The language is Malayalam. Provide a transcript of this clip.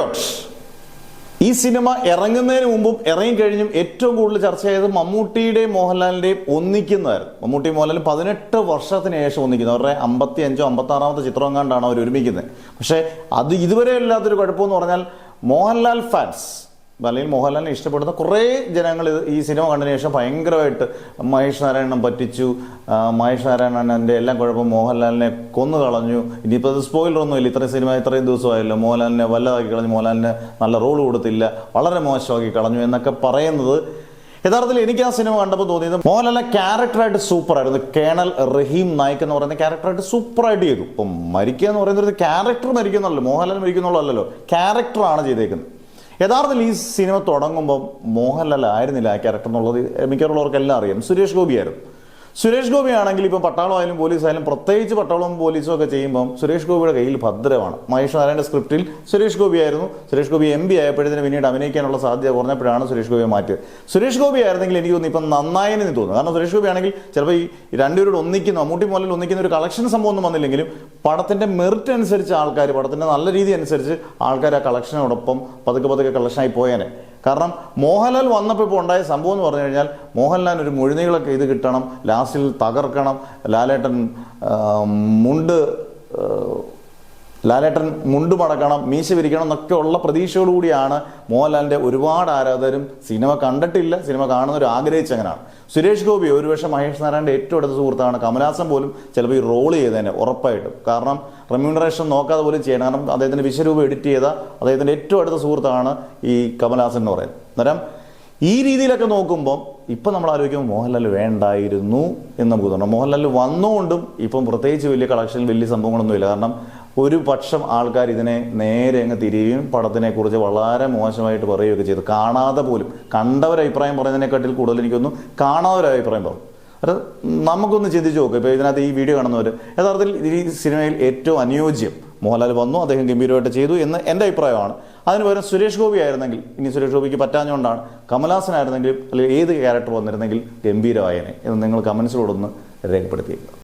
ഇഡിയോട്ട് ഈ സിനിമ ഇറങ്ങുന്നതിന് മുമ്പും ഇറങ്ങിക്കഴിഞ്ഞും ഏറ്റവും കൂടുതൽ ചർച്ച ചെയ്തത് മമ്മൂട്ടിയുടെയും മോഹൻലാലിന്റെയും ഒന്നിക്കുന്നതായിരുന്നു. മമ്മൂട്ടി മോഹൻലാൽ 18 വർഷത്തിന് ശേഷം ഒന്നിക്കുന്നത്. അവരുടെ 55 56ാമത്തെ ചിത്രം എങ്ങാണ്ടാണ് അവർ ഒരുമിക്കുന്നത്. പക്ഷേ അത് ഇതുവരെ ഇല്ലാത്തൊരു കുഴപ്പമെന്ന് പറഞ്ഞാൽ മോഹൻലാൽ ഫാൻസ് അല്ലെങ്കിൽ മോഹൻലാലിനെ ഇഷ്ടപ്പെടുന്ന കുറേ ജനങ്ങൾ ഈ സിനിമ കണ്ടതിന് ശേഷം ഭയങ്കരമായിട്ട് മഹേഷ് നാരായണൻ പറ്റിച്ചു, മഹേഷ് നാരായണൻ്റെ എല്ലാം കുഴപ്പം, മോഹൻലാലിനെ കൊന്നു കളഞ്ഞു, ഇനിയിപ്പോൾ അത് സ്പോയിലറൊന്നും ഇല്ല, ഇത്രയും ദിവസമായല്ലോ, മോഹൻലാലിനെ വല്ലതാക്കി കളഞ്ഞു, മോഹൻലാലിന് നല്ല റോൾ കൊടുത്തില്ല, വളരെ മോശമാക്കി കളഞ്ഞു എന്നൊക്കെ പറയുന്നത്. യഥാർത്ഥത്തിൽ എനിക്ക് ആ സിനിമ കണ്ടപ്പോൾ തോന്നിയത് മോഹൻലാലിന്റെ ക്യാരക്ടറായിട്ട് സൂപ്പറായിരുന്നു. കേണൽ റഹീം നായിക് എന്ന് പറയുന്ന ക്യാരക്ടറായിട്ട് സൂപ്പറായിട്ട് ചെയ്തു. ഇപ്പം മരിക്കുക എന്ന് പറയുന്നത് ക്യാരക്ടർ മരിക്കുന്നുള്ളൂ, മോഹൻലാൽ മരിക്കുന്നുള്ളല്ലോ, ക്യാരക്ടറാണ് ചെയ്തേക്കുന്നത്. യഥാർത്ഥത്തിൽ ഈ സിനിമ തുടങ്ങുമ്പോൾ മോഹൻലാൽ ആയിരുന്നില്ല ആ ക്യാരക്ടർ എന്നുള്ളത് മിക്കവാറുള്ളവർക്കെല്ലാം അറിയാം. സുരേഷ് ഗോപിയായിരുന്നു. സുരേഷ് ഗോപി ആണെങ്കിൽ ഇപ്പം പട്ടാളമായാലും പോലീസായാലും, പ്രത്യേകിച്ച് പട്ടാളവും പോലീസും ഒക്കെ ചെയ്യുമ്പം സുരേഷ് ഗോപിയുടെ കയ്യിൽ ഭദ്രമാണ്. മഹേഷ് നാരായണന്റെ സ്ക്രിപ്റ്റിൽ സുരേഷ് ഗോപി ആയിരുന്നു. സുരേഷ് ഗോപി MP ആയപ്പോഴത്തേന് പിന്നീട് അഭിനയിക്കാനുള്ള സാധ്യത കുറഞ്ഞപ്പോഴാണ് സുരേഷ് ഗോപിയെ മാറ്റിയത്. സുരേഷ് ഗോപി ആയിരുന്നെങ്കിൽ എനിക്ക് തോന്നുന്നു ഇപ്പം നന്നായെന്ന് തോന്നുന്നു. കാരണം സുരേഷ് ഗോപി ആണെങ്കിൽ ചിലപ്പോൾ ഈ രണ്ടുപേരോട് ഒന്നിക്കുന്ന, മമ്മൂട്ടി മോഹൻലാൽ ഒന്നിക്കുന്ന ഒരു കളക്ഷൻ സംഭവം ഒന്നും വന്നില്ലെങ്കിലും പടത്തിന്റെ മെറിറ്റ് അനുസരിച്ച് ആൾക്കാർ, പടത്തിന്റെ നല്ല രീതി അനുസരിച്ച് ആൾക്കാർ ആ കളക്ഷനോടൊപ്പം പതുക്കെ കളക്ഷനായി പോയേനെ. കാരണം മോഹൻലാൽ വന്നപ്പോൾ ഇപ്പോൾ ഉണ്ടായ സംഭവം എന്ന് പറഞ്ഞു കഴിഞ്ഞാൽ മോഹൻലാൽ ഒരു മുഴുനീളൊക്കെ ഇത് കിട്ടണം, ലാസ്റ്റിൽ തകർക്കണം, ലാലേട്ടൻ മുണ്ട് മടക്കണം, മീശ വിരിക്കണം എന്നൊക്കെ ഉള്ള പ്രതീക്ഷയോടുകൂടിയാണ് മോഹൻലാലിൻ്റെ ഒരുപാട് ആരാധകരും സിനിമ കണ്ടിട്ടില്ല, സിനിമ കാണുന്നവർ ആഗ്രഹിച്ചങ്ങനെയാണ്. സുരേഷ് ഗോപി ഒരുപക്ഷെ മഹേഷ് നാരായണൻ്റെ ഏറ്റവും അടുത്ത സുഹൃത്താണ്. കമലഹാസൻ പോലും ചിലപ്പോൾ ഈ റോൾ ചെയ്തേനെ ഉറപ്പായിട്ടും. കാരണം റെമ്യൂണറേഷൻ നോക്കാതെ പോലും ചെയ്യണം. കാരണം അദ്ദേഹത്തിൻ്റെ വിശ്വരൂപം എഡിറ്റ് ചെയ്ത അദ്ദേഹത്തിൻ്റെ ഏറ്റവും അടുത്ത സുഹൃത്താണ് ഈ കമലഹാസൻ എന്ന് പറയുന്നത്. അന്നേരം ഈ രീതിയിലൊക്കെ നോക്കുമ്പം ഇപ്പം നമ്മൾ ആലോചിക്കുമ്പോൾ മോഹൻലാൽ വേണ്ടായിരുന്നു എന്ന് നമുക്ക് തോന്നണം. മോഹൻലാൽ വന്നുകൊണ്ടും ഇപ്പം പ്രത്യേകിച്ച് വലിയ കളക്ഷനിൽ വലിയ സംഭവങ്ങളൊന്നുമില്ല. കാരണം ഒരു പക്ഷം ആൾക്കാർ ഇതിനെ നേരെ അങ്ങ് തിരിയുകയും പടത്തിനെക്കുറിച്ച് വളരെ മോശമായിട്ട് പറയുകയൊക്കെ ചെയ്തു. കാണാതെ പോലും, കണ്ടവരഭിപ്രായം പറയുന്നതിനെക്കാട്ടിൽ കൂടുതൽ എനിക്കൊന്നും കാണാതൊരഭിപ്രായം പറഞ്ഞു. അത് നമുക്കൊന്ന് ചിന്തിച്ച് നോക്കും. ഇപ്പോൾ ഇതിനകത്ത് ഈ വീഡിയോ കാണുന്നവർ യഥാർത്ഥത്തിൽ ഈ സിനിമയിൽ ഏറ്റവും അനുയോജ്യം മോഹൻലാൽ വന്നു, അദ്ദേഹം ഗംഭീരമായിട്ട് ചെയ്തു എന്ന് എൻ്റെ അഭിപ്രായമാണ്. അതിന് പകരം സുരേഷ് ഗോപി ആയിരുന്നെങ്കിൽ, ഇനി സുരേഷ് ഗോപിക്ക് പറ്റാഞ്ഞുകൊണ്ടാണ്, കമലഹാസൻ ആയിരുന്നെങ്കിൽ അല്ലെങ്കിൽ ഏത് ക്യാരക്ടർ വന്നിരുന്നെങ്കിൽ ഗംഭീരമായേനെ എന്ന് നിങ്ങൾ കമൻസിലൂടെ ഒന്ന് രേഖപ്പെടുത്തിയേക്കുക.